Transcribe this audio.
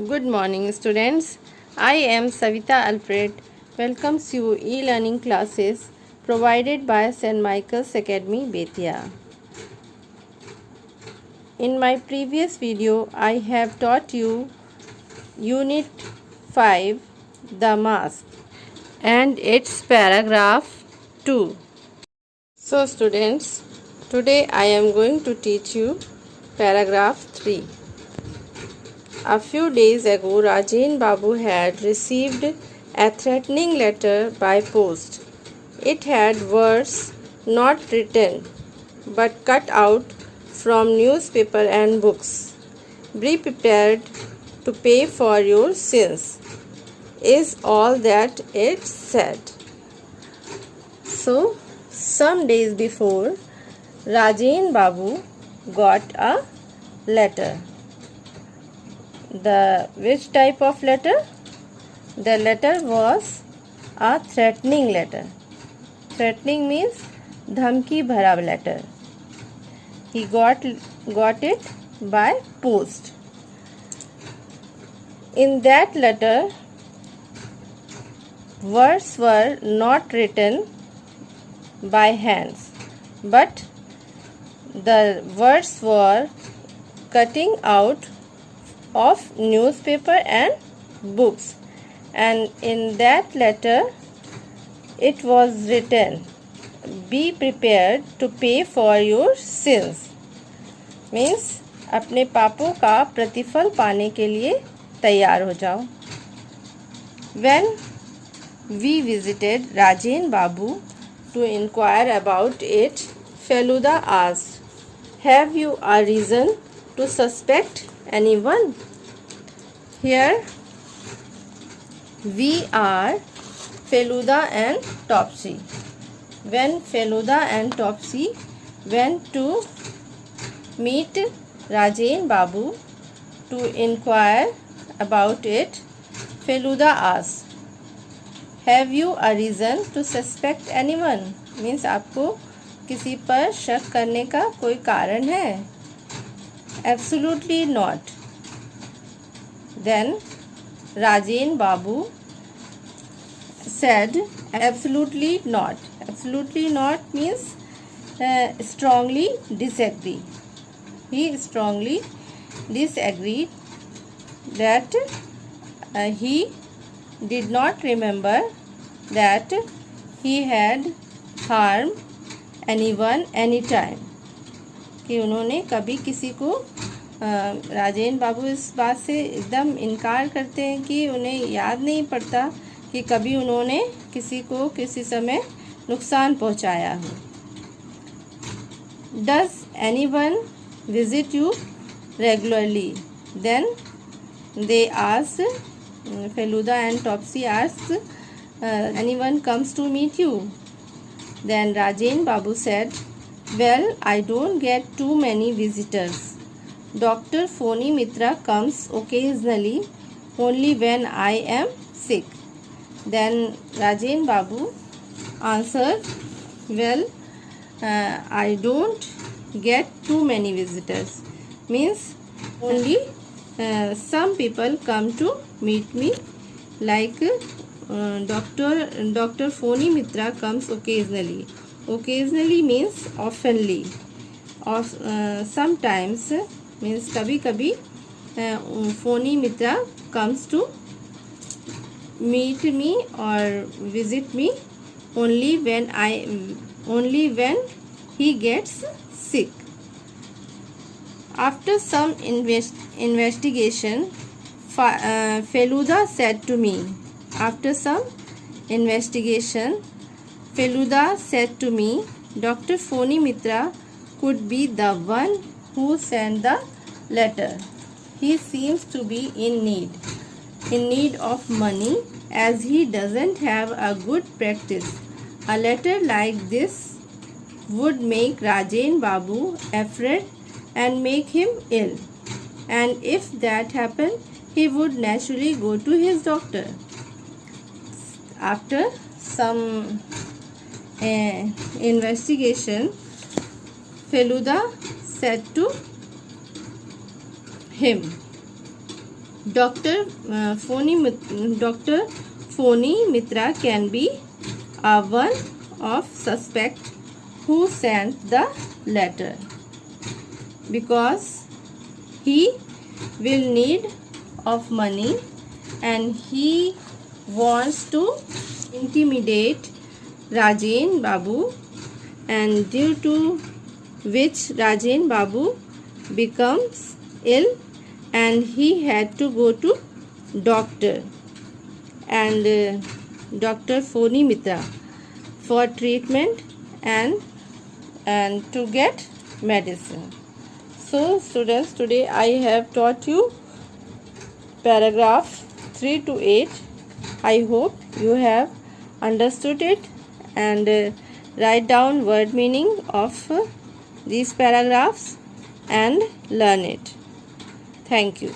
Good morning, students. I am Savita Alfred. Welcomes you e-learning classes provided by St. Michael's Academy, Betia. In my previous video, I have taught you Unit 5, The Mask, and its paragraph 2. So, students, today I am going to teach you paragraph 3. A few days ago, Rajen Babu had received a threatening letter by post. It had words not written but cut out from newspaper and books. Be prepared to pay for your sins, is all that it said. So, some days before, Rajen Babu got a letter. Which type of letter? The letter was a threatening letter. Threatening means dhamki bhara letter. He got it by post. In that letter, words were not written by hands, but the words were cutting out of newspaper and books, and in that letter it was written, be prepared to pay for your sins. Means अपने पापों का प्रतिफल पाने के लिए तैयार हो जाओ. When we visited Rajen Babu to inquire about it, Feluda asked, have you a reason to suspect anyone? Here we are Feluda and Topsy. When Feluda and Topsy went to meet Rajen Babu to inquire about it, Feluda asked, have you a reason to suspect anyone? Means आपको किसी पर शक करने का कोई कारण है? Absolutely not. Then Rajen Babu said, absolutely not. Absolutely not means strongly disagree. He strongly disagreed that he did not remember that he had harmed anyone anytime. कि उन्होंने कभी किसी को राजेन बाबू इस बात से एकदम इनकार करते हैं कि उन्हें याद नहीं पड़ता कि कभी उन्होंने किसी को किसी समय नुकसान पहुंचाया हो. Does anyone visit you regularly? Then they asked, Feluda and Topsy asked, anyone comes to meet you? Then Rajen Babu said, well, I don't get too many visitors. Dr. Phony Mitra comes occasionally, only when I am sick. Then Rajen Babu answered, well, I don't get too many visitors. Means only some people come to meet me, like Dr. Phony Mitra comes occasionally. Occasionally means oftenly, or sometimes means कभी कभी Phony Mitra comes to meet me or visit me only when he gets sick. After some investigation, Feluda said to me. After some investigation, Feluda said to me, Dr. Phony Mitra could be the one who sent the letter. He seems to be in need of money, as he doesn't have a good practice. A letter like this would make Rajen Babu afraid and make him ill. And if that happened, he would naturally go to his doctor. After some investigation, Feluda said to him, Dr. Phony Mitra can be a one of suspect who sent the letter because he will need of money and he wants to intimidate Rajen Babu, and due to which Rajen Babu becomes ill and he had to go to doctor and Dr. Phony Mitra for treatment and to get medicine. So students, today I have taught you paragraph 3 to 8. I hope you have understood it and write down word meaning of these paragraphs and learn it. Thank you.